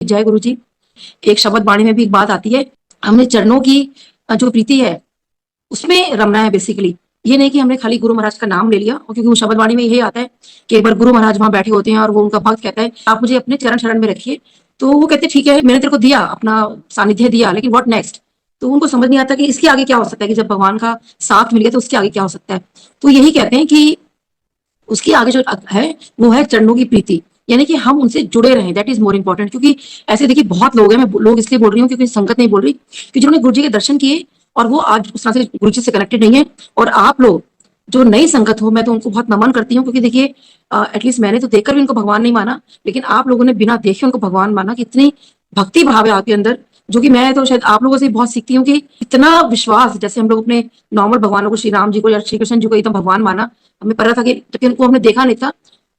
जय गुरु जी। एक शब्द वाणी में भी एक बात आती है, हमने चरणों की जो प्रीति है उसमें रमना है बेसिकली। ये नहीं कि हमने खाली गुरु महाराज का नाम ले लिया, और क्योंकि वो शब्द वाणी में यही आता है कि एक बार गुरु महाराज वहां बैठे होते हैं और वो उनका भक्त कहता है आप मुझे अपने चरण शरण में रखिए। तो वो कहते हैं ठीक है, मैंने तेरे को दिया, अपना सानिध्य दिया, लेकिन व्हाट नेक्स्ट। तो उनको समझ नहीं आता कि इसके आगे क्या हो सकता है, कि जब भगवान का साथ मिल गया तो उसके आगे क्या हो सकता है। तो यही कहते हैं कि उसकी आगे जो है वो है चरणों की प्रीति, यानी कि हम उनसे जुड़े रहें, दैट इज मोर इंपॉर्टेंट। क्योंकि ऐसे देखिए बहुत लोग हैं, मैं लोग इसलिए बोल रही हूँ क्योंकि संगत नहीं बोल रही, कि जिन्होंने गुरु जी के दर्शन किए और वो आज उस तरह से गुरु जी से कनेक्टेड नहीं है। और आप लोग जो नई संगत हो, मैं तो उनको बहुत नमन करती हूँ, क्योंकि देखिए एटलीस्ट मैंने तो देखकर भी उनको भगवान नहीं माना, लेकिन आप लोगों ने बिना देखे उनको भगवान माना। कि इतनी भक्ति भाव है आपके अंदर, जो कि मैं तो शायद आप लोगों से बहुत सीखती हूँ। कि इतना विश्वास, जैसे हम लोग अपने नॉर्मल भगवानों को, श्री राम जी को या श्री कृष्ण जी को एकदम भगवान माना, हमें पता था कि, लेकिन उनको हमने देखा नहीं था।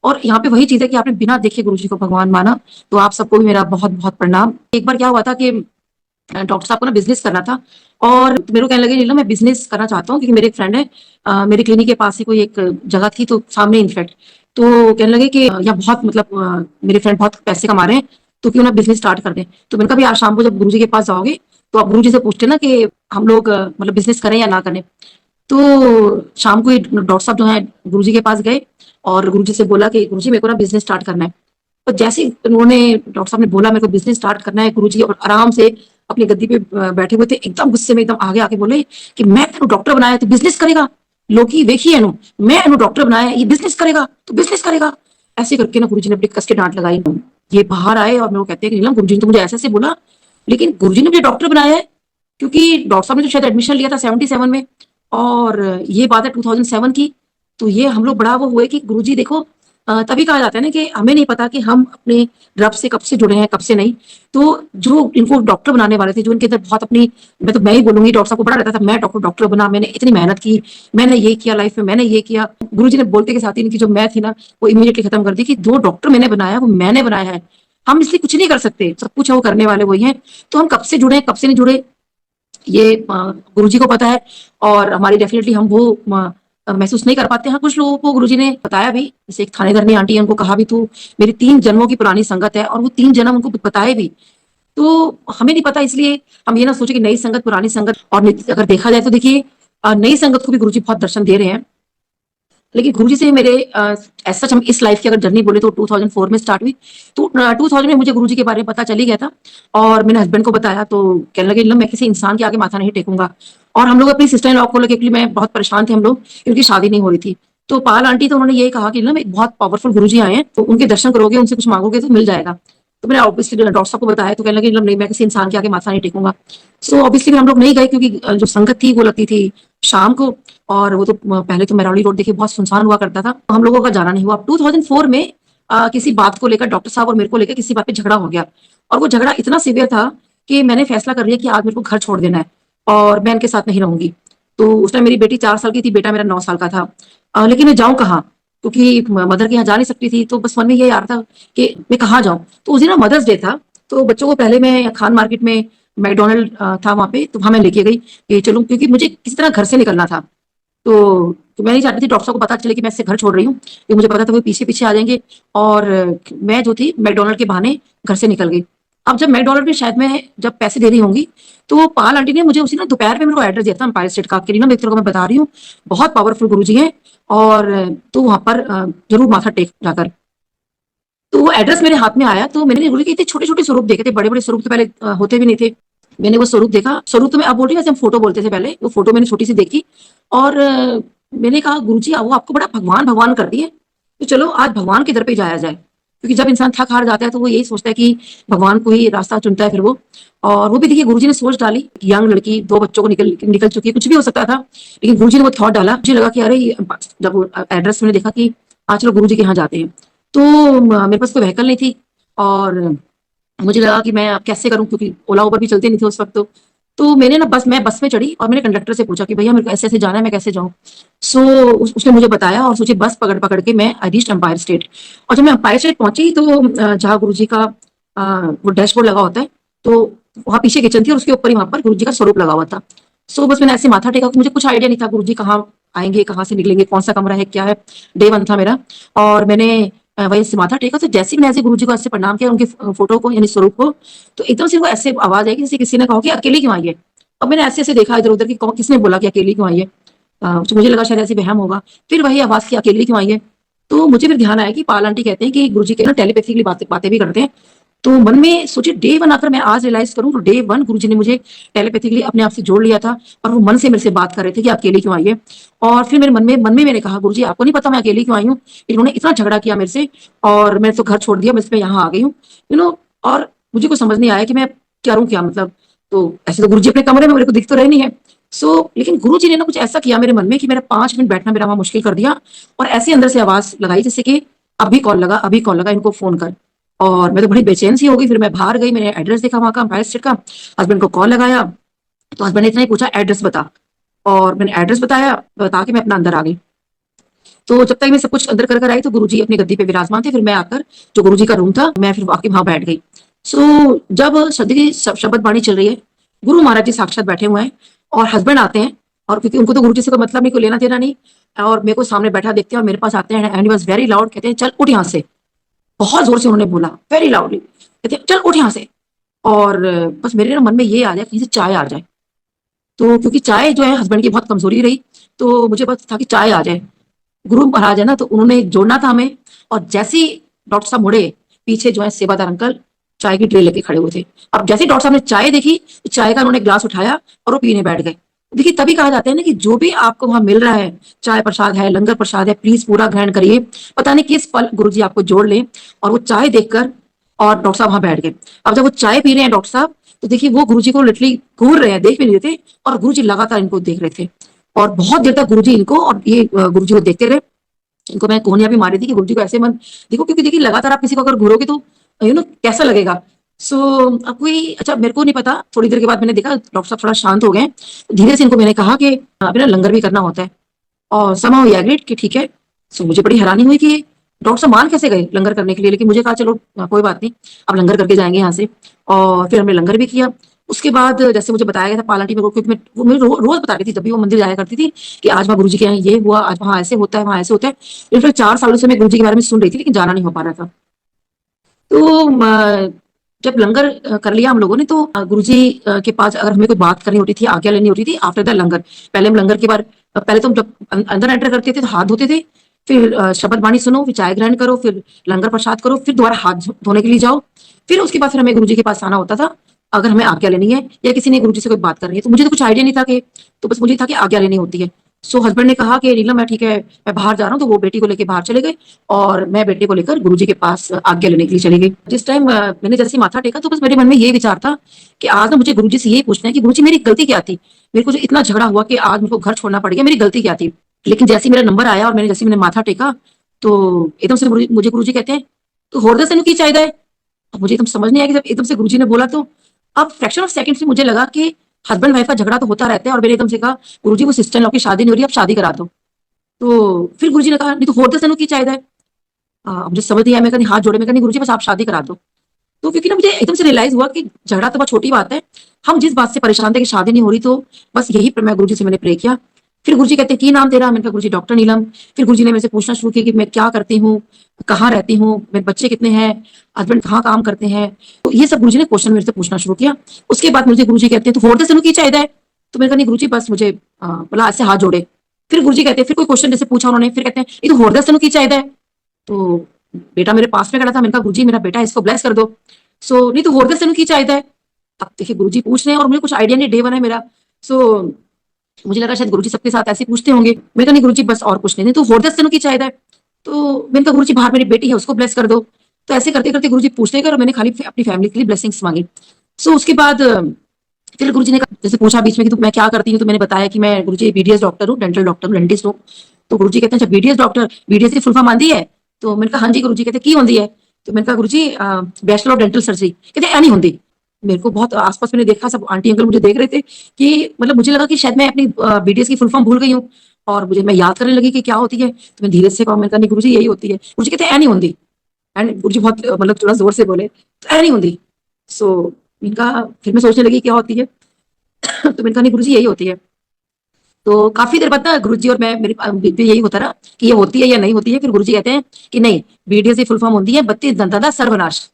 और यहाँ पे वही चीज है कि आपने बिना देखे गुरु जी को भगवान माना। तो आप सबको भी मेरा बहुत बहुत प्रणाम। एक बार क्या हुआ था कि डॉक्टर साहब को ना बिजनेस करना था, और मेरे को कहने लगे नीलम मैं बिजनेस करना चाहता हूँ, क्योंकि मेरे एक फ्रेंड है, मेरे क्लिनिक के पास ही कोई एक जगह थी, तो सामने इनफैक्ट। तो कहने लगे कि यहाँ बहुत मतलब मेरे फ्रेंड बहुत पैसे कमा रहे हैं, तो क्यों ना बिजनेस स्टार्ट कर दें। तो मैंने कहा भी आज शाम को जब गुरु जी के पास जाओगे तो आप गुरु जी से पूछते ना कि हम लोग मतलब बिजनेस करें या ना करें। तो शाम को डॉक्टर साहब जो है गुरुजी के पास गए, और गुरुजी से बोला कि गुरुजी मेरे को ना बिजनेस स्टार्ट करना है। तो जैसे ही उन्होंने, डॉक्टर साहब ने बोला मेरे को बिजनेस स्टार्ट करना है, गुरुजी और आराम से अपनी गद्दी पे बैठे हुए थे, एकदम गुस्से में एकदम आगे आके बोले कि मैं तेन डॉक्टर बनाया तो बिजनेस करेगा, लोकी देखिए एनु, मैं एनु डॉक्टर बनाया, ये बिजनेस करेगा तो बिजनेस करेगा। ऐसे करके ना गुरुजी ने अपनी कस के डांट लगाई। ये बाहर आए और मेरे को कहते हैं कि नीलम गुरुजी ने तो मुझे ऐसे ऐसे बोला, लेकिन गुरुजी ने मुझे डॉक्टर बनाया है। क्योंकि डॉक्टर साहब ने तो शायद एडमिशन लिया था 77 में, और ये बात है 2007 की। तो ये हम लोग बड़ा वो हुए कि गुरुजी देखो, तभी कहा जाता है ना कि हमें नहीं पता कि हम अपने रब से कब से जुड़े हैं कब से नहीं। तो जो इनको डॉक्टर बनाने वाले थे, जो इनके अंदर बहुत अपनी, मैं ही बोलूंगी, डॉक्टर साहब को बड़ा रहता था मैं डॉक्टर डॉक्टर बना, मैंने इतनी मेहनत की, मैंने ये किया लाइफ में, मैंने ये किया। गुरुजी ने बोलते के साथ ही इनकी जो मैं थी ना वो इमीडिएटली खत्म कर दी, कि जो डॉक्टर मैंने बनाया वो मैंने बनाया है, हम इसलिए कुछ नहीं कर सकते, सब कुछ है वो करने वाले वही है। तो हम कब से जुड़े कब से नहीं जुड़े ये गुरुजी को पता है। और हमारी डेफिनेटली हम वो महसूस नहीं कर पाते हैं। कुछ लोगों को गुरुजी ने बताया भी, जैसे एक थानेदारनी आंटी है, उनको कहा भी तू मेरी 3 जन्मों की पुरानी संगत है, और वो 3 जन्म उनको बताए भी। तो हमें नहीं पता, इसलिए हम ये ना सोचे कि नई संगत पुरानी संगत। और अगर देखा जाए तो देखिए नई संगत को भी गुरुजी बहुत दर्शन दे रहे हैं। लेकिन गुरुजी से मेरे ऐसा हम इस लाइफ की अगर जर्नी बोले तो 2004 में स्टार्ट हुई। तो 2000 में मुझे गुरुजी के बारे में पता चल ही गया था, और मैंने हस्बैंड को बताया तो कहने लगे मैं किसी इंसान के आगे माथा नहीं टेकूंगा। और हम लोग अपनी सिस्टर इन लॉ को लेकर, मैं बहुत परेशान थे हम लोग, क्योंकि शादी नहीं हो रही थी। तो पाल आंटी तो उन्होंने यही कहा कि एक बहुत पावरफुल गुरुजी आए हैं, तो उनके दर्शन करोगे, उनसे कुछ मांगोगे तो मिल जाएगा। तो मैंने ऑब्वियसली डॉक्टर साहब को बताया, तो कहने लगे नहीं मैं किसी इंसान के आगे माथा नहीं टेकूंगा। सो ऑब्वियसली हम लोग नहीं गए, क्योंकि जो संगत थी वो लगती थी शाम को, और वो तो पहले तो मैरावली रोड देखिए बहुत सुनसान हुआ करता था, तो हम लोगों का जाना नहीं हुआ। 2004 में किसी बात को लेकर डॉक्टर साहब और मेरे को लेकर किसी बात पे झगड़ा हो गया, और वो झगड़ा इतना सीवियर था कि मैंने फैसला कर लिया कि आज मेरे को घर छोड़ देना है और मैं इनके साथ नहीं रहूंगी। तो उस टाइम मेरी बेटी 4 साल की थी, बेटा मेरा 9 साल का था। लेकिन मैं जाऊं कहाँ, क्योंकि मदर के यहाँ जा नहीं सकती थी। तो बस मन में ये आ रहा था कि मैं कहाँ जाऊं। तो उस दिन ना मदर्स डे था, तो बच्चों को पहले मैं खान मार्केट में, मैकडोनल्ड था वहां पे, तो वहां मैं लेके गई कि चलूं, क्योंकि मुझे किसी तरह घर से निकलना था। तो मैं नहीं चाहती थी डॉक्टर साहब को पता चले कि मैं इससे घर छोड़ रही हूँ, क्योंकि मुझे पता था वो पीछे पीछे आ जाएंगे। और मैं जो थी मैकडोनल्ड के बहाने घर से निकल गई। अब जब मैकडोनल्ड में शायद मैं जब पैसे दे रही होंगी, तो पाल आंटी ने मुझे उसी ना दोपहर में मेरे को एड्रेस दिया था एम्पायर स्टेट का, कि ना मित्रों को मैं बता रही हूँ बहुत पावरफुल गुरुजी हैं, और तो वहां पर जरूर माथा टेक जाकर। तो वो एड्रेस मेरे हाथ में आया, तो मैंने बोली कि इतने छोटे छोटे स्वरूप देखे थे, बड़े बड़े स्वरूप तो पहले होते भी नहीं थे। मैंने वो स्वरूप देखा, स्वरूप तो मैं अब बोल रही हूँ, वैसे हम फोटो बोलते थे पहले, वो फोटो मैंने छोटी सी देखी। और मैंने कहा गुरुजी वो आपको बड़ा भगवान भगवान कर दिए, तो चलो आज भगवान के दर पे जाया जाए। क्योंकि जब इंसान थक हार जाता है तो वो यही सोचता है कि भगवान को ही रास्ता चुनता है फिर वो। और वो भी देखिए गुरुजी ने सोच डाली कि यंग लड़की 2 बच्चों को निकल निकल चुकी है, कुछ भी हो सकता था, लेकिन गुरुजी ने वो थॉट डाला। मुझे लगा कि अरे जब एड्रेस मैंने देखा कि आज चलो गुरुजी के यहाँ जाते हैं, तो मेरे पास कोई व्हीकल नहीं थी, और मुझे लगा कि मैं अब कैसे करूं, क्योंकि ओला उबर भी चलते नहीं थे उस वक्त। तो मैंने ना मैं बस में चढ़ी, और मैंने कंडक्टर से पूछा कि भैया मेरे को ऐसे ऐसे जाना है, मैं कैसे जाऊं। सो उसने मुझे बताया, और सोचिए बस पकड़ पकड़ के मैं आई रीच्ड एम्पायर स्टेट। और जब मैं एम्पायर स्टेट पहुंची, तो जहाँ गुरुजी का वो डैशबोर्ड लगा होता है, तो वहां पीछे किचन थी, और उसके ऊपर ही वहां पर गुरुजी का स्वरूप लगा हुआ था। सो बस मैंने ऐसे माथा टेका, मुझे कुछ आइडिया नहीं था गुरुजी कहाँ आएंगे, कहाँ से निकलेंगे, कौन सा कमरा है क्या है। डे 1 था मेरा, और मैंने वहीं से माथा टेका, तो जैसे ही मैंने ऐसे गुरुजी को ऐसे प्रणाम किया उनके फोटो को यानी स्वरूप को, तो एकदम से वो ऐसे आवाज आई कि जैसे किसी ने कहा कि अकेली क्यों आई है। अब मैंने ऐसे ऐसे देखा इधर उधर कि किसने बोला कि अकेली क्यों आई है। तो मुझे लगा शायद ऐसे वहम होगा। फिर वही आवाज की अकेली क्यों आई है। तो मुझे फिर ध्यान आया कि पाल आंटी कहते हैं कि गुरुजी के ना टेलीपैथिकली बातें बातें भी करते हैं। तो मन में सोचे डे वन अगर मैं आज रियलाइज करूं तो डे वन गुरुजी ने मुझे टेलीपैथिकली अपने आप से जोड़ लिया था, और वो मन से मेरे से बात कर रहे थे कि आप अकेली क्यों आई है। और फिर मेरे मन में मैंने कहा गुरुजी आपको नहीं पता मैं अकेली क्यों आई हूँ। इन्होंने इतना झगड़ा किया मेरे से, और मैं तो घर छोड़ दिया, बस मैं यहाँ आ गई हूँ। और मुझे कुछ समझ नहीं आया कि मैं करूँ क्या, मतलब। तो ऐसे तो गुरुजी अपने कमरे में मेरे को दिख तो रहे नहीं है। लेकिन गुरुजी ने ना कुछ ऐसा किया मेरे मन में कि मेरा 5 मिनट बैठना मेरा वहां मुश्किल कर दिया। और ऐसे अंदर से आवाज लगाई जैसे कि अभी कॉल लगा, अभी कॉल लगा, इनको फोन कर। और मैं तो बड़ी बेचैन सी हो गई। फिर मैं बाहर गई, मैंने एड्रेस देखा वहां का, एम्पायर स्टेट का। हस्बैंड को कॉल लगाया, तो हस्बैंड ने इतना ही पूछा एड्रेस बता। और मैंने एड्रेस बताया, बता के मैं अपना अंदर आ गई। तो जब तक मैं सब कुछ अंदर कर कर आई तो गुरुजी अपनी गद्दी पे विराजमान थे। फिर मैं आकर जो गुरुजी का रूम था, मैं फिर आके वहां बैठ गई। जब सदी की शब्द बाणी चल रही है, गुरु महाराज जी साक्षात बैठे हुए हैं, और हस्बैंड आते हैं। और क्योंकि उनको तो गुरुजी से कोई मतलब नहीं, कोई लेना देना नहीं, और मेरे को सामने बैठा देखते हैं और मेरे पास आते हैं, एंड वाज वेरी लाउड, कहते हैं चल उठ यहाँ से। बहुत जोर से उन्होंने बोला, वेरी लाउडली, कहते हैं चल उठ यहाँ से। और बस मेरे ना मन में ये आ जाए कहीं से चाय आ जाए। तो क्योंकि चाय जो है हस्बैंड की बहुत कमजोरी रही, तो मुझे बस था कि चाय आ जाए। गुरु महाराज है ना, तो उन्होंने जोड़ना था हमें। और जैसे ही डॉक्टर साहब मुड़े, पीछे जो है सेवादार अंकल चाय की ट्रे लेके खड़े हुए थे। अब जैसे ही डॉक्टर साहब ने चाय देखी, तो चाय का उन्होंने ग्लास उठाया और वो पीने बैठ गए। देखिए तभी कहा जाता है ना कि जो भी आपको वहां मिल रहा है, चाय प्रसाद है, लंगर प्रसाद है, प्लीज पूरा ग्रहण करिए। पता नहीं किस पल गुरु जी आपको जोड़ ले। और वो चाय देखकर, और डॉक्टर साहब वहां बैठ गए। अब जब वो चाय पी रहे हैं डॉक्टर साहब, तो देखिए वो गुरुजी को लिटरली घूर रहे हैं, देख भी नहीं रहे थे। और गुरुजी लगातार इनको देख रहे थे। और बहुत देर तक गुरुजी इनको और ये गुरुजी को देखते रहे। इनको मैं कोहनिया भी मारी थी कि गुरुजी को ऐसे मत देखो, क्योंकि देखिए लगातार आप किसी को अगर घूरोगे तो कैसा लगेगा। सो अब कोई अच्छा मेरे को नहीं पता, थोड़ी देर के बाद मैंने देखा डॉक्टर साहब थोड़ा शांत हो गए। धीरे से इनको मैंने कहा कि अभी ना लंगर भी करना होता है। और समहाउ ही एग्रीड कि ठीक है। मुझे बड़ी हैरानी हुई कि डॉक्टर साहब मान कैसे गए लंगर करने के लिए, लेकिन मुझे कहा चलो कोई बात नहीं, अब लंगर करके जाएंगे यहाँ से। और फिर हमने लंगर भी किया। उसके बाद जैसे मुझे बताया गया था पालाटी में, क्योंकि मैं वो मुझे रोज बता रही थी जब भी वो मंदिर जाया करती थी कि आज वहाँ गुरु जी के यहाँ ये हुआ, आज वहाँ ऐसे होता है, वहाँ ऐसे होता है। लेकिन फिर 4 सालों से मैं गुरु जी के बारे में सुन रही थी, लेकिन जाना नहीं हो पा रहा था। तो जब लंगर कर लिया हम लोगों ने, तो गुरुजी के पास अगर हमें कोई बात करनी होती थी, आज्ञा लेनी होती थी आफ्टर द लंगर। पहले हम लंगर के बाद, पहले तो हम जब अंदर एंटर करते थे तो हाथ धोते थे। फिर शब्द बाणी सुनो, फिर चाय ग्रहण करो, फिर लंगर प्रसाद करो, फिर दोबारा हाथ धोने के लिए जाओ। फिर उसके बाद फिर हमें गुरुजी के पास आना होता था, अगर हमें आज्ञा लेनी है या किसी ने गुरुजी से कोई बात करनी है। तो मुझे तो कुछ आइडिया नहीं था कि, तो बस मुझे था कि आज्ञा लेनी होती है। हस्बैंड ने कहा कि नीलम मैं ठीक है, मैं बाहर जा रहा हूँ, तो वो बेटी को लेकर बाहर चले गए। और मैं बेटे को लेकर गुरुजी के पास आज्ञा लेने के लिए चली गई। जिस टाइम मैंने जैसे माथा टेका, तो बस मेरे मन में ये विचार था कि आज ना मुझे गुरुजी से यही पूछना है कि गुरुजी मेरी गलती क्या थी। मेरे को जो इतना झगड़ा हुआ कि आज मुझको घर छोड़ना पड़ गया, मेरी गलती क्या थी। लेकिन जैसे ही मेरा नंबर आया और मैंने माथा टेका, तो एकदम से मुझे गुरुजी कहते हैं तो होरदा से की चाहिए है। अब मुझे एकदम समझ नहीं आया कि जब एकदम से गुरुजी ने बोला, तो अब फ्रैक्शन ऑफ सेकंड से मुझे लगा कि हस्बैंड वाइफ का झगड़ा तो होता रहता है। और मैंने एकदम से कहा गुरुजी वो सिस्टर इन लॉ की शादी नहीं हो रही, अब शादी करा दो। तो फिर गुरुजी ने कहा नहीं तो होरदा से की चाहिए है। मुझे समझ नहीं आया, मैं कहा हाथ जोड़े, मैं कहा गुरुजी बस आप शादी करा दो। तो क्योंकि ना मुझे एकदम से रियलाइज हुआ कि झगड़ा तो बहुत छोटी बात है। हम जिस बात से परेशान थे कि शादी नहीं हो रही, तो बस यही पर मैं गुरुजी से मैंने प्रे किया। फिर गुरुजी कहते हैं की नाम तेरा, मैंने कहा गुरुजी डॉक्टर नीलम। फिर गुरुजी ने मेरे से पूछना शुरू किया कि मैं क्या करती हूँ, कहाँ रहती हूँ, मेरे बच्चे कितने हैं, हस्बैंड कहाँ काम करते हैं। तो ये सब गुरुजी ने क्वेश्चन मेरे से पूछना शुरू किया। उसके बाद मुझे गुरुजी कहते हैं तो होरदे से की चाहिए। तो मैंने कहा नहीं गुरुजी बस मुझे बोला ऐसे हाथ जोड़े। फिर गुरुजी कहते हैं फिर कोई क्वेश्चन जैसे पूछा उन्होंने, फिर कहते हैं ये तो होरदे से की चाहिए। तो बेटा मेरे पास में खड़ा था, मैंने कहा गुरुजी मेरा बेटा है, इसको ब्लेस कर दो। नहीं तो होरदे से की चाहिए। अब देखिए गुरुजी पूछ रहे हैं और मुझे कुछ आइडिया नहीं, डे वन है मेरा। सो मुझे लगा शायद गुरुजी सबके साथ ऐसे पूछते होंगे। मैं कहा नहीं गुरुजी बस और कुछ नहीं, तो होरदे से की चाहिए। तो मैंने कहा गुरुजी बाहर मेरी बेटी है, उसको ब्लेस कर दो। तो ऐसे करते करते गुरुजी पूछते गए और मैंने खाली अपनी फैमिली के लिए ब्लेसिंग्स मांगी। उसके बाद फिर गुरुजी ने जैसे पूछा बीच में कि मैं क्या करती हूँ, तो मैंने बताया कि मैं गुरुजी बीडीएस डॉक्टर हूँ, डेंटल डॉक्टर हूँ, डेंटिस्ट हूँ। तो गुरुजी कहते हैं अच्छा बीडीएस डॉक्टर, बीडीएस की फुल फॉर्म आंदी है। तो मैंने कहा हाँ जी। गुरुजी कहते की होंगी है। तो मैंने कहा गुरुजी बैचलर ऑफ डेंटल सर्जरी। कहते ऐ नहीं होंगी। मेरे को बहुत आसपास मैंने देखा, सब आंटी अंकल मुझे देख रहे थे कि मतलब मुझे लगा कि शायद मैं अपनी बीडीएस की फुल फॉर्म भूल गई हूँ। और मैं याद करने लगी कि क्या होती है। तो मैं धीरे से कहा, मैंने कहा नहीं गुरुजी यही होती है। गुरुजी कहते ऐ नहीं होंगी। एंड गुरुजी बहुत मतलब थोड़ा जोर से बोले तो ऐ नहीं होंगी। सो इनका फिर मैं सोचने लगी क्या होती है। तो मैंने कहा नहीं गुरुजी यही होती है। तो काफी देर बाद ना गुरुजी और मैं मेरे बीच में यही होता रहा कि ये होती है या नहीं होती है। फिर गुरुजी कहते हैं कि नहीं, बीडीएस की फुल फॉर्म होती है 32 दंता का सर्वनाश।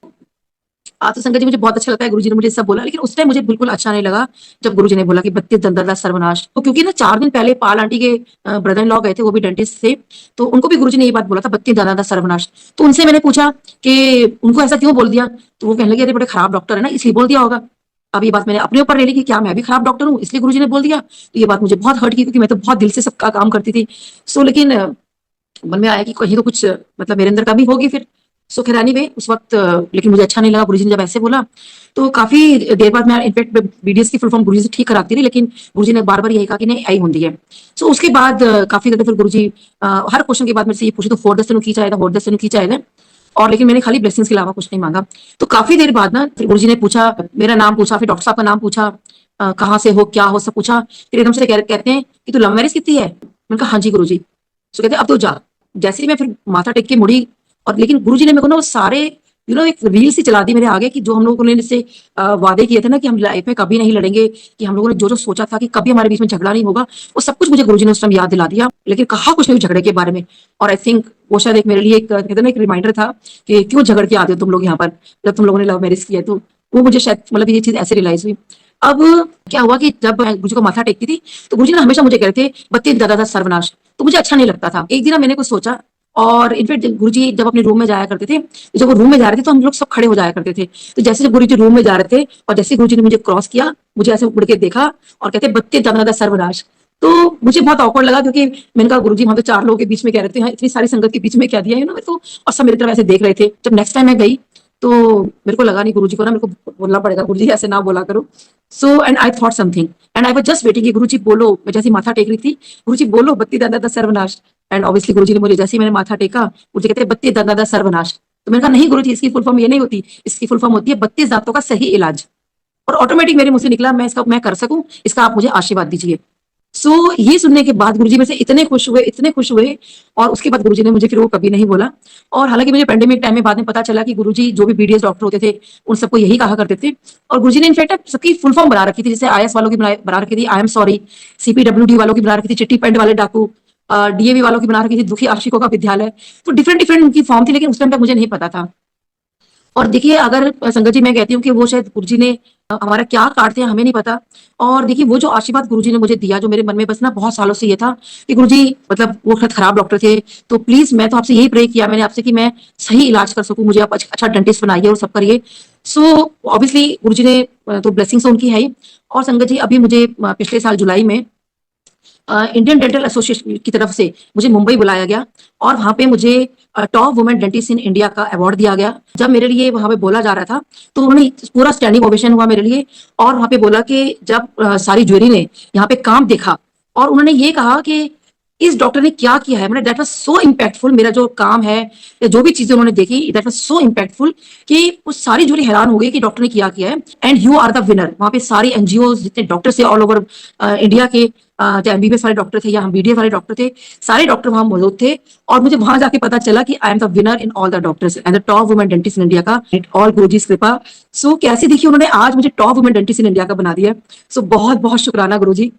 तो संगत जी मुझे बहुत अच्छा लगता है, गुरुजी ने मुझे सब बोला, लेकिन उस टाइम मुझे बिल्कुल अच्छा नहीं लगा जब गुरुजी ने बोला कि 32 दंता का सर्वनाश। तो क्योंकि ना 4 दिन पहले पाल आंटी के ब्रदर इन लॉ गए थे, वो भी डेंटिस्ट थे, तो उनको भी गुरुजी ने ये बात बोला था 32 दंता का सर्वनाश। तो उनसे मैंने पूछा कि उनको ऐसा क्यों बोल दिया, तो वो कहने लगे अरे बड़े खराब डॉक्टर है ना, इसलिए बोल दिया होगा। अब ये बात मैंने अपने ऊपर ले ली कि क्या मैं भी खराब डॉक्टर हूँ इसलिए गुरुजी ने बोल दिया। तो ये बात मुझे बहुत हर्ट की, क्योंकि मैं तो बहुत दिल से सबका काम करती थी। सो लेकिन मन में आया कि कहीं तो कुछ मतलब मेरे अंदर कमी होगी फिर। सो खैर एनीवे उस वक्त लेकिन मुझे अच्छा नहीं लगा गुरुजी ने जब ऐसे बोला। तो काफी देर बाद मैं इनफैक्ट बीडीएस की फुल फॉर्म गुरुजी से ठीक कराती रही, लेकिन गुरुजी ने बार बार यही कहा कि नहीं आई होती है। सो उसके बाद काफी ज्यादा फिर गुरुजी हर क्वेश्चन के बाद मेरे से ये पूछे तो फोर दस खींचा आएगा, फोर दस खींचा आएगा। और लेकिन मैंने खाली ब्लेसिंग्स के अलावा कुछ नहीं मांगा। तो काफी देर बाद ना फिर गुरुजी ने पूछा, मेरा नाम पूछा, फिर डॉक्टर साहब का नाम पूछा, कहाँ से हो क्या हो सब पूछा। फिर एकदम से कहते हैं कि तू लव मैरिज कितनी है। मैंने कहा हाँ जी गुरुजी। तो कहते अब तो जा। जैसे ही मैं फिर माथा टेक के मुड़ी, और लेकिन गुरुजी ने मेरे को ना वो सारे एक रील सी चला दी मेरे आगे कि जो हम लोगों ने जैसे वादे किए थे ना कि हम लाइफ में कभी नहीं लड़ेंगे, कि हम लोगों ने जो जो सोचा था कि कभी हमारे बीच में झगड़ा नहीं होगा, वो सब कुछ मुझे गुरुजी ने उस टाइम याद दिला दिया। लेकिन कहा कुछ नहीं झगड़े के बारे में। और आई थिंक वो शायद एक मेरे लिए एक कहते हैं ना एक रिमाइंडर था कि क्यों झगड़ के आते हो तुम लोग यहाँ पर, जब तुम लोगों ने लव मैरिज किया। तो वो मुझे शायद मतलब ये चीज ऐसे रियलाइज हुई। अब क्या हुआ कि जब मैं गुरुजी को माथा टेकती थी तो गुरुजी ने हमेशा मुझे कहते थे बत्ती दादा सर्वनाश। तो मुझे अच्छा नहीं लगता था। एक दिन मैंने कुछ सोचा, और इनफैक्ट गुरुजी जब अपने रूम में जाया करते थे, जब वो रूम में जा रहे थे तो हम लोग सब खड़े हो जाया करते थे। तो जैसे जब गुरुजी रूम में जा रहे थे और जैसे गुरुजी ने मुझे क्रॉस किया, मुझे ऐसे मुड़ के देखा और कहते बत्ती दादा सर्वनाश। तो मुझे बहुत ऑकवर्ड लगा, क्योंकि मैंने कहा गुरुजी वहां तो 4 लोगों के बीच में कह रहे थे, हाँ, इतनी सारी संगत के बीच में क्या दिया है ना मेरे को। और सब मेरी तरफ ऐसे देख रहे थे। जब नेक्स्ट टाइम मैं गई तो मेरे को लगा नहीं गुरुजी को ना मेरे को बोलना पड़ेगा, गुरुजी ऐसे ना बोला करो। So and I thought something and I was just waiting कि गुरुजी बोलो। मैं जैसे माथा टेक रही थी, गुरुजी बोलो बत्ती दादा सर्वनाश। एंड ऑब्वियसली गुरुजी ने मुझे जैसे ही मैंने माथा टेका, गुरुजी कहते हैं बत्ती दादा सर्वनाश। तो मैंने कहा नहीं गुरुजी, इसकी फुल फॉर्म ये नहीं होती, इसकी फुल फॉर्म होती है 32 दांतों का सही इलाज। और ऑटोमेटिक मेरे मुंह से निकला मैं इसका मैं कर सकूं, इसका आप मुझे आशीर्वाद दीजिए। सो ये सुनने के बाद गुरुजी में से इतने खुश हुए, इतने खुश हुए। और उसके बाद गुरुजी ने मुझे फिर वो कभी नहीं बोला। और हालांकि मुझे पेंडेमिक टाइम में बाद में पता चला कि गुरुजी जो भी बीडीएस डॉक्टर होते थे उन सबको यही कहा करते थे। और गुरुजी ने इनफैक्ट सबकी फुल फॉर्म बना रखी थी, जैसे आईएएस वालों की बना रखी थी आई एम सॉरी, सीपीडब्ल्यूडी वालों की बना रखी थी चिट्टी पेंट वाले डाकू, डीएवी वालों की बना रखी थी दुखी आशिकों का विद्यालय। तो डिफरेंट डिफरेंट उनकी फॉर्म थी, लेकिन उस टाइम तक मुझे नहीं पता था। और देखिए अगर संगत जी मैं कहती हूँ कि वो शायद गुरुजी ने हमारा क्या काटते हैं हमें नहीं पता। और देखिए वो जो आशीर्वाद गुरुजी ने मुझे दिया, जो मेरे मन में बस ना बहुत सालों से ये था कि गुरुजी मतलब वो बहुत खराब डॉक्टर थे, तो प्लीज मैं तो आपसे यही प्रे किया मैंने आपसे कि मैं सही इलाज कर सकूं, मुझे आप अच्छा डेंटिस्ट बनाइए और सब करिए। सो ऑब्वियसली गुरुजी ने तो ब्लेसिंग्स उनकी है ही। और संगत जी अभी मुझे पिछले साल जुलाई में इंडियन डेंटल एसोसिएशन की तरफ से मुझे मुंबई बुलाया गया, और वहां पे मुझे top women dentist in India का अवार्ड दिया गया। जब मेरे लिए वहां पे बोला जा रहा था तो उन्होंने पूरा स्टैंडिंग ओवेशन हुआ मेरे लिए। और वहां पे बोला कि जब सारी ज्वेरी ने यहाँ पे काम देखा और उन्होंने ये कहा कि इस डॉक्टर ने क्या किया है, मैंने दैट वाज सो इम्पैक्टफुल। मेरा जो काम है या जो भी चीजें उन्होंने देखी दैट वाज सो इम्पैक्टफुल कि उस सारी ज्वेरी हैरान हो गई कि डॉक्टर ने किया है। And you are the winner. वहां पे सारे एनजीओ जितने डॉक्टर थे ऑल ओवर इंडिया के, चाहे एमबीबीएस वाले डॉक्टर थे या हम बीडीए वाले डॉक्टर थे, सारे डॉक्टर वहां मौजूद थे। और मुझे वहां जाके पता चला कि I am the winner in all the doctors and the top women dentist in India का, ऑल गुरुजी कृपा। सो कैसे देखिए उन्होंने आज मुझे top women dentist in India का बना दिया। सो बहुत बहुत शुक्राना गुरुजी।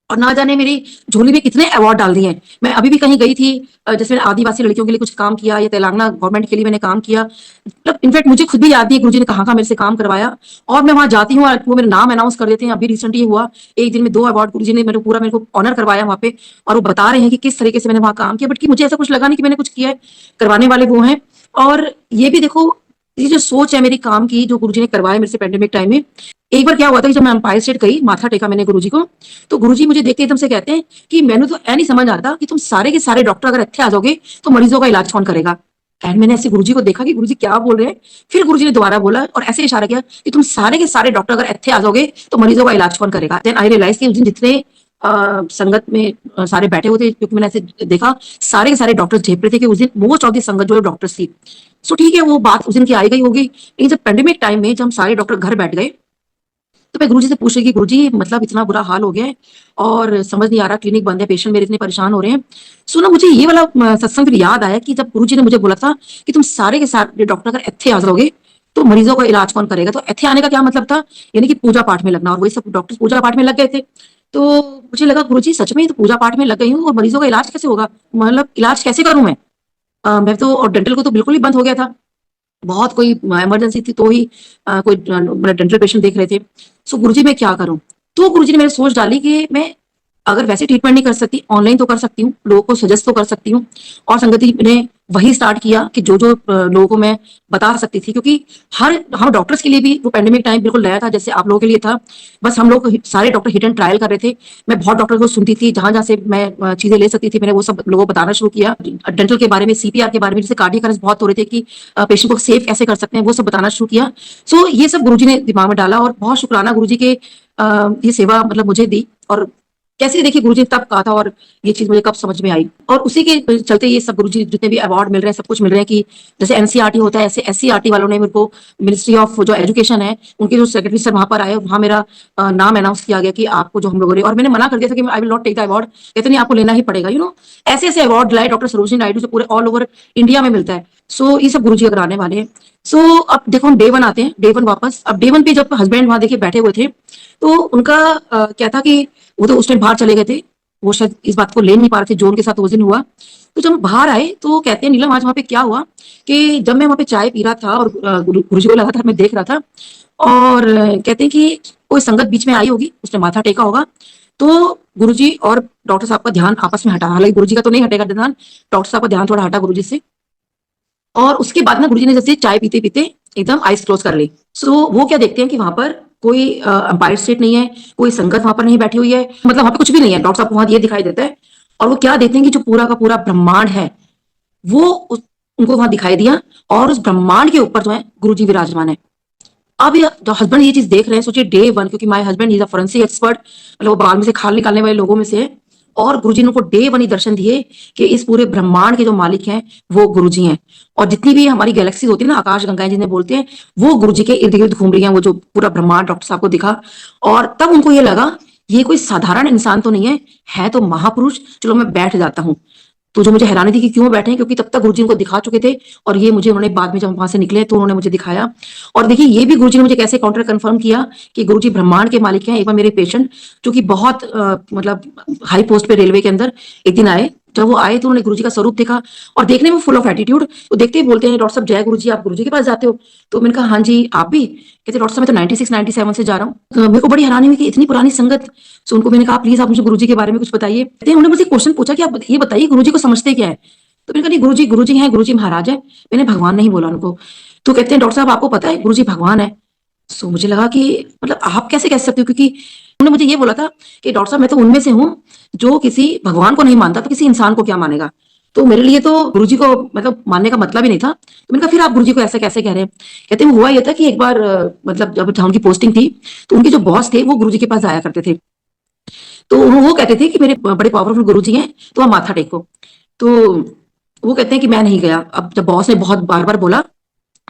और ना जाने मेरी झोली में कितने अवार्ड डाल दिए हैं। मैं अभी भी कहीं गई थी, जैसे मैंने आदिवासी लड़कियों के लिए कुछ काम किया या तेलंगाना गवर्नमेंट के लिए मैंने काम किया, मतलब इनफैक्ट मुझे खुद भी याद नहीं है गुरुजी ने कहाँ मेरे से काम करवाया। और मैं वहां जाती हूँ और वो मेरा नाम अनाउंस कर देते हैं। अभी रिसेंटली हुआ एक दिन में 2 अवार्ड गुरुजी ने मेरे को ऑनर करवाया वहां पे। और वो बता रहे हैं कि किस तरीके से मैंने वहां काम किया, बट कि मुझे ऐसा कुछ लगा नहीं कि मैंने कुछ किया है, करवाने वाले वो हैं। और ये भी देखो ये जो सोच है मेरी काम की जो गुरुजी ने करवाया मेरे से पेंडेमिक टाइम में। एक बार क्या हुआ था कि जब मैं अंपायर स्टेट गई, माथा टेका मैंने गुरुजी को, तो गुरुजी मुझे देखते एकदम से कहते हैं कि मैंने तो ऐ नहीं समझ आता कि तुम सारे के सारे डॉक्टर अगर इतने आ जाओगे तो मरीजों का इलाज कौन करेगा। एंड मैंने ऐसे गुरुजी को देखा कि गुरुजी क्या बोल रहे हैं। फिर गुरुजी ने दोबारा बोला और ऐसे इशारा किया कि तुम सारे के सारे डॉक्टर अगर इतने आ जाओगे तो मरीजों का इलाज कौन करेगा। देन आई रियलाइज कि उस दिन जितने संगत में सारे बैठे हुए थे, क्योंकि मैंने ऐसे देखा सारे के सारे डॉक्टर्स झेप रहे थे कि उस दिन मोस्ट ऑफ दी संगत जो डॉक्टर्स थी। सो ठीक है वो बात उस दिन की आई गई होगी। लेकिन जब पेंडेमिक टाइम में जब हम सारे डॉक्टर घर बैठ गए तो मैं गुरुजी से पूछ रही कि गुरुजी मतलब इतना बुरा हाल हो गया है और समझ नहीं आ रहा, क्लिनिक बंद है, पेशेंट मेरे इतने परेशान हो रहे हैं। सो ना मुझे ये वाला सत्संग फिर याद आया कि जब गुरुजी ने मुझे बोला था कि तुम सारे के सारे डॉक्टर अगर इत्थे आ जाओगे तो मरीजों का इलाज कौन करेगा। तो इत्थे आने का क्या मतलब था, यानी कि पूजा पाठ में लगना। और वही सब डॉक्टर पूजा पाठ में लग गए थे। तो मुझे लगा गुरुजी सच में तो पूजा पाठ में लग गई हूँ और मरीजों का इलाज कैसे होगा? मतलब इलाज कैसे करूँ मैं? मैं तो और डेंटल को तो बिल्कुल ही बंद हो गया था। बहुत कोई इमरजेंसी थी तो ही कोई मतलब डेंटल पेशेंट देख रहे थे। सो गुरुजी मैं क्या करूँ? तो गुरुजी ने मेरे सोच डाली कि मैं अगर वैसे ट्रीटमेंट नहीं कर सकती, ऑनलाइन तो कर सकती हूँ, लोगों को सजेस्ट तो कर सकती हूँ। और संगति ने वही स्टार्ट किया कि जो-जो लोगों को मैं बता सकती थी, क्योंकि हर हम डॉक्टर्स के लिए भी वो पैंडेमिक टाइम बिल्कुल नया था जैसे आप लोगों के लिए था। बस हम लोग सारे डॉक्टर हिट एंड ट्रायल कर रहे थे। मैं बहुत डॉक्टर को सुनती थी, जहाँ-जहाँ से मैं चीज़ें ले सकती थी, मैंने वो सब लोगों को बताना शुरू किया। डेंटल के बारे में, सीपीआर के बारे में, जैसे कार्डियक अरेस्ट बहुत हो रहे थे कि पेशेंट को सेफ कैसे कर सकते हैं, वो सब बताना शुरू किया। सो ये सब गुरुजी ने दिमाग में डाला और बहुत शुक्राना गुरुजी के ये सेवा मतलब मुझे दी। और कैसे देखिए गुरुजी ने तब कहा था और ये चीज़ मुझे कब समझ में आई। और उसी के चलते ये सब गुरुजी जितने भी अवार्ड मिल रहे हैं, सब कुछ मिल रहे हैं कि जैसे एनसीईआरटी होता है, ऐसे एससीईआरटी वालों ने मेरे को मिनिस्ट्री ऑफ जो एजुकेशन है, उनके जो सेक्रेटरी सर वहाँ पर आए, वहाँ मेरा नाम अनाउंस किया गया कि आपको जो हम लोगों ने, और मैंने मना कर दिया था कि I will not take the award. कहते नहीं आपको लेना ही पड़ेगा, यू नो। ऐसे-ऐसे अवार्ड दिलाए डॉक्टर सरोजिनी नायडू जो पूरे ऑल ओवर इंडिया में मिलता है। सो ये सब गुरुजी अगर आने वाले हैं। सो अब देखो हम डे 1 आते हैं, डे 1 वापस। अब डे 1 पे जब हस्बैंड वहाँ देखिए बैठे हुए थे, तो उनका क्या था कि वो तो उस टाइम बाहर चले गए थे। वो शायद इस बात को ले नहीं पा रहे थे जो उनके साथ उस दिन हुआ। तो जब हम बाहर आए तो कहते हैं नीलम आज वहाँ पे क्या हुआ कि जब मैं वहाँ पे चाय पी रहा था और गुरुजी को लगातार मैं देख रहा था और कहते हैं कि कोई संगत बीच में आई होगी, उसने माथा टेका होगा। तो गुरुजी और डॉक्टर साहब का ध्यान आपस में हटा। हालाँकि गुरुजी का तो नहीं हटेगा ध्यान, डॉक्टर साहब का ध्यान थोड़ा हटा गुरुजी से। और उसके बाद ना गुरुजी ने जैसे चाय पीते-पीते एकदम आइज़ क्लोज़ कर ली। सो वो क्या देखते हैं कि वहाँ पर कोई एम्पायर स्टेट नहीं है, कोई संगत वहाँ पर नहीं बैठी हुई है, मतलब वहाँ पे कुछ भी नहीं है। डॉक्टर साहब को वहाँ ये दिखाई देता है और वो क्या देखते हैं कि जो पूरा का पूरा ब्रह्मांड है, वो उस उनको वहाँ दिखाई दिया और उस ब्रह्मांड के ऊपर जो है गुरुजी विराजमान है। अब ये जो हस्बैंड ये चीज़ देख रहे हैं, सोचिए डे 1, क्योंकि my husband he is a forensic expert, मतलब वो बाल में से खाल निकालने वाले लोगों में से है। और गुरुजी ने उनको डे 1 ही दर्शन दिए कि इस पूरे ब्रह्मांड के जो मालिक हैं, वो गुरुजी हैं। और जितनी भी हमारी गैलेक्सी होती है ना, आकाश गंगाएँ जिन्हें बोलते हैं, वो गुरुजी के इर्द-गिर्द घूम रही हैं, वो जो पूरा ब्रह्मांड डॉक्टर साहब को दिखा। और तब उनको ये लगा, ये कोई साधारण इंसान तो नहीं है तो महापुरुष, चलो मैं बैठ जाता हूँ। तो जो मुझे हैरानी थी कि क्यों बैठे हैं, क्योंकि तब तक गुरुजी उनको दिखा चुके थे और ये मुझे उन्होंने बाद में जब वहाँ से निकले तो उन्होंने मुझे दिखाया। और देखिए ये भी गुरुजी ने मुझे कैसे काउंटर कन्फर्म किया कि गुरुजी ब्रह्मांड के मालिक हैं। एक बार मेरे पेशेंट जो कि बहुत मतलब हाई पोस्ट पे रेलवे के अंदर एक दिन आए। जब वो आए तो उन्होंने गुरुजी का स्वरूप देखा और देखने में फुल ऑफ एटीट्यूड। तो देखते ही बोलते हैं, डॉक्टर साहब जय गुरुजी, आप गुरुजी के पास जाते हो? तो मैंने कहा हाँ जी, आप भी? कहते डॉक्टर साहब मैं तो 96 97 से जा रहा हूँ। मेरे को बड़ी हैरानी हुई कि इतनी पुरानी संगत। सो उनको मैंने कहा प्लीज आप मुझे गुरुजी के बारे में कुछ बताइए। कहते हैं उन्होंने मुझसे क्वेश्चन पूछा कि आप ये बताइए गुरुजी को समझते क्या है? तो मैंने कहा नहीं गुरुजी गुरुजी हैं, गुरुजी महाराज है। मैंने भगवान नहीं बोला उनको। तो कहते हैं डॉक्टर साहब आपको पता है गुरुजी भगवान है। सो मुझे लगा कि मतलब आप कैसे कह सकते हो, क्योंकि उन्होंने मुझे ये बोला था कि डॉक्टर साहब मैं तो उनमें से हूँ जो किसी भगवान को नहीं मानता, तो किसी इंसान को क्या मानेगा। तो मेरे लिए तो गुरुजी को मतलब मानने का मतलब ही नहीं था। तो मैंने कहा फिर आप गुरुजी को ऐसे कैसे कह रहे हैं? कहते हैं हुआ ये था कि एक बार मतलब जब जहाँ उनकी पोस्टिंग थी, तो उनके जो बॉस थे वो गुरुजी के पास जाया करते थे। तो वो कहते थे कि मेरे बड़े पावरफुल गुरुजी हैं, तो आप माथा टेको। तो वो कहते हैं कि मैं नहीं गया। अब जब बॉस ने बहुत बार-बार बोला,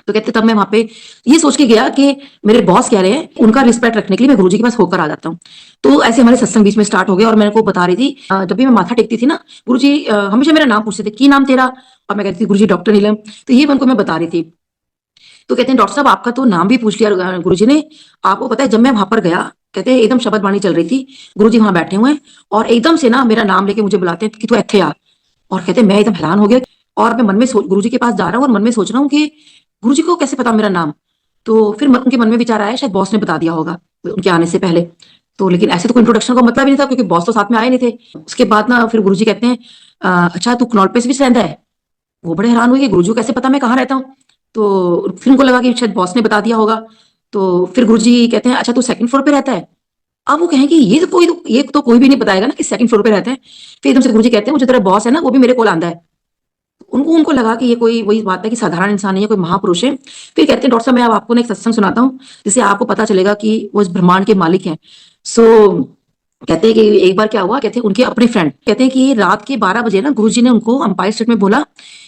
तो कहते तब मैं वहाँ पे ये सोच के गया कि मेरे बॉस कह रहे हैं, उनका रिस्पेक्ट रखने के लिए मैं गुरुजी के पास होकर आ जाता हूँ। तो ऐसे हमारे सत्संग बीच में स्टार्ट हो गया और मैं उनको बता रही थी जब भी मैं माथा टेकती थी ना, गुरुजी हमेशा मेरा नाम पूछते थे, "की नाम तेरा?" और मैं कहती थी, "गुरुजी डॉक्टर नीलम।" तो ये उनको मैं बता रही थी। तो कहते हैं, "डॉक्टर साहब आपका तो नाम भी पूछ लिया गुरुजी ने। आपको पता है जब मैं वहाँ पर गया, कहते हैं एकदम शबद वाणी चल रही थी, गुरुजी वहाँ बैठे हुए हैं और एकदम से ना मेरा नाम लेके मुझे बुलाते हैं कि तू इत्थे आ।" और कहते हैं मैं एकदम हैरान हो गया और मैं मन में सोच गुरुजी के पास जा रहा हूँ और मन में सोच रहा हूँ कि गुरुजी को कैसे पता मेरा नाम? तो फिर उनके मन में विचार आया शायद बॉस ने बता दिया होगा उनके आने से पहले। तो लेकिन ऐसे तो कोई इंट्रोडक्शन का मतलब ही नहीं था, क्योंकि बॉस तो साथ में आए नहीं थे। उसके बाद ना फिर गुरुजी कहते हैं अच्छा तू कनॉट प्लेस में रहता है? वो बड़े हैरान हुए कि गुरुजी को कैसे पता मैं कहाँ रहता हूँ? तो फिर उनको लगा कि शायद बॉस ने बता दिया होगा। तो फिर गुरुजी कहते हैं अच्छा तू सेकंड फ्लोर पे रहता है? अब वो कहें कि ये तो कोई भी नहीं बताएगा ना कि सेकंड फ्लोर पे रहते हैं। फिर एकदम से गुरुजी कहते हैं वो जो तेरा बॉस है ना वो भी मेरे कोल आंदा है। उनको उनको लगा कि ये कोई वही बात है कि साधारण इंसान नहीं है, कोई महापुरुष है। फिर कहते हैं डॉक्टर साहब मैं अब आपको ना एक सत्संग सुनाता हूँ, जिससे आपको पता चलेगा कि वो इस ब्रह्मांड के मालिक हैं। सो कहते हैं कि एक बार क्या हुआ, कहते हैं उनके अपने फ्रेंड कहते हैं कि रात के 12 बजे ना गुरुजी ने उनको अंपायर स्टेट में बोला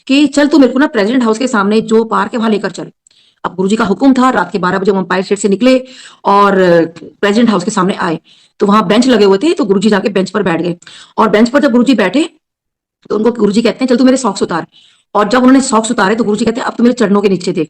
कि चल तू मेरे को ना प्रेसिडेंट हाउस के सामने जो पार्क है वहां लेकर चल। अब गुरुजी का हुक्म था, रात के 12 बजे वो अंपायर स्टेट से निकले और प्रेसिडेंट हाउस के सामने आए। तो वहां बेंच लगे हुए थे, तो गुरुजी जाके बेंच पर बैठ गए। और बेंच पर जब गुरुजी बैठे तो उनको गुरुजी कहते हैं चल तू मेरे सॉक्स उतार। और जब उन्होंने सॉक्स उतारे तो गुरुजी कहते हैं अब तो मेरे चरणों के नीचे थे।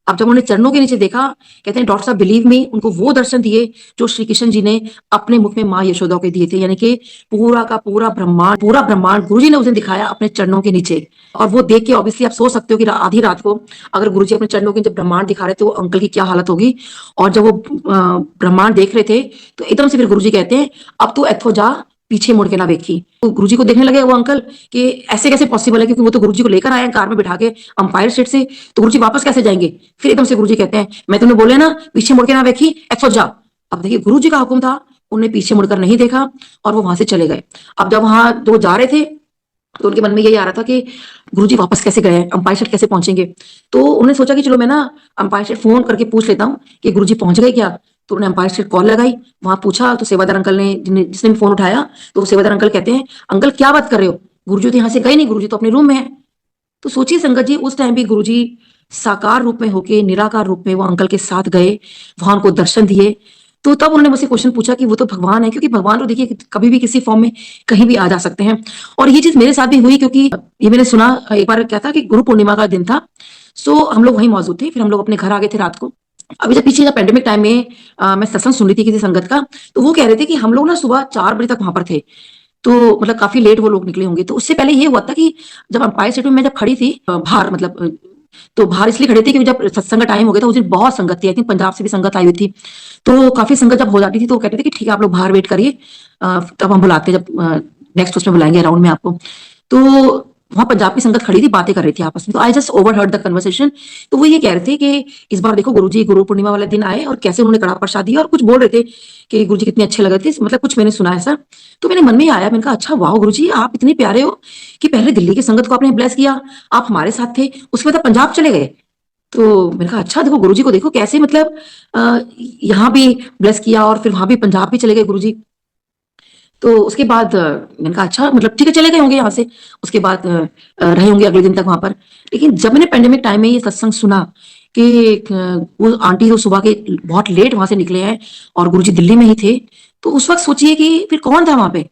अब जब उन्होंने चरणों के नीचे देखा, कहते हैं डॉक्टर साहब बिलीव मी, उनको वो दर्शन दिए जो श्री कृष्ण जी ने अपने मुख में माँ यशोदा को दिए थे, यानी कि पूरा का पूरा ब्रह्मांड गुरुजी ने उसे दिखाया अपने चरणों के नीचे। और वो देख के ऑब्वियसली आप सोच सकते हो कि आधी रात को अगर गुरुजी अपने चरणों के नीचे ब्रह्मांड दिखा रहे थे, तो अंकल की क्या हालत होगी। और जब वो ब्रह्मांड देख रहे थे, तो एकदम से फिर गुरुजी कहते हैं अब तू एथो जा, पीछे मुड़ के ना देखी। तो गुरुजी को देखने लगे वो अंकल कि ऐसे कैसे पॉसिबल है, क्योंकि वो तो गुरुजी को लेकर आए हैं कार में बिठा के अंपायर स्टेट से, तो गुरुजी वापस कैसे जाएंगे। फिर एकदम से गुरुजी कहते हैं मैं तुम्हें बोले ना पीछे मुड़ के ना देखी, एथो जा। अब देखिए गुरुजी का हुक्म था, उन्हें पीछे मुड़कर नहीं देखा और वो वहां से चले गए। अब जब वहां दो जा रहे थे, तो उनके मन में यही आ रहा था कि गुरुजी वापस कैसे गए, अंपायर सेट कैसे पहुंचेंगे। तो उन्होंने सोचा कि चलो मैं ना अंपायर सेट फोन करके पूछ लेता हूँ कि गुरुजी पहुंच गए क्या। तो उन्होंने अंपायर सेट कॉल लगाई, वहां पूछा, तो सेवादार अंकल ने जिसने फोन उठाया, तो सेवादार अंकल कहते हैं अंकल क्या बात कर रहे हो, गुरुजी तो यहाँ से गए नहीं, गुरुजी तो अपने रूम में है। तो सोचिए संगत जी, उस टाइम भी गुरुजी साकार रूप में होके निराकार रूप में वो अंकल के साथ गए, वहां उनको दर्शन दिए। तो तब उन्होंने मुझसे क्वेश्चन पूछा कि वो तो भगवान है, क्योंकि भगवान तो देखिए कभी भी किसी फॉर्म में कहीं भी आ जा सकते हैं। और ये चीज मेरे साथ भी हुई, क्योंकि ये मैंने सुना एक बार क्या था कि गुरु पूर्णिमा का दिन था, सो हम लोग वहीं मौजूद थे, फिर हम लोग अपने घर आ गए थे रात को। अभी जब पीछे जब पेंडेमिक टाइम में मैं सत्संग सुन रही थी किसी संगत का, तो वो कह रहे थे कि हम लोग ना सुबह 4 बजे तक वहां पर थे, तो मतलब काफी लेट वो लोग निकले होंगे। तो उससे पहले ये हुआ था कि जब अंपायर सेट में मैं जब खड़ी थी बाहर, मतलब तो बाहर इसलिए खड़े थे क्योंकि जब सत्संग का टाइम हो गया था, उस दिन बहुत संगत थी, आई थिंक पंजाब से भी संगत आई हुई थी। तो काफी संगत जब हो जाती थी, तो वो कहते थे कि ठीक है आप लोग बाहर वेट करिए, तब हम बुलाते हैं, जब नेक्स्ट उसमें बुलाएंगे राउंड में आपको। तो वहां पंजाब की संगत खड़ी थी, बातें कर रही थी आपस में, तो I just overheard the conversation. तो वो ये कह रहे थे कि इस बार देखो गुरुजी गुरु पूर्णिमा वाले दिन आए और कैसे उन्होंने कड़ा प्रसाद दिया, और कुछ बोल रहे थे कि गुरुजी कितने अच्छे लग रहे थे, मतलब कुछ मैंने सुना ऐसा। तो मेरे मन में आया, मैंने कहा अच्छा वाह गुरुजी आप इतने प्यारे हो कि पहले दिल्ली की संगत को आपने ब्लेस किया, आप हमारे साथ थे, उसके बाद आप पंजाब चले गए। तो मैंने कहा अच्छा देखो गुरुजी को देखो कैसे, मतलब यहाँ भी ब्लेस किया और फिर वहां भी पंजाब भी चले गए गुरुजी। तो उसके बाद मैंने कहा अच्छा मतलब ठीक है चले गए होंगे यहाँ से, उसके बाद रहे होंगे अगले दिन तक वहां पर। लेकिन जब मैंने पेंडेमिक टाइम में ये सत्संग सुना कि वो आंटी जो सुबह के बहुत लेट वहां से निकले हैं और गुरुजी दिल्ली में ही थे, तो उस वक्त सोचिए कि फिर कौन था वहां पे।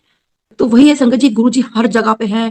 तो वही है संगत जी, गुरुजी हर जगह पे है।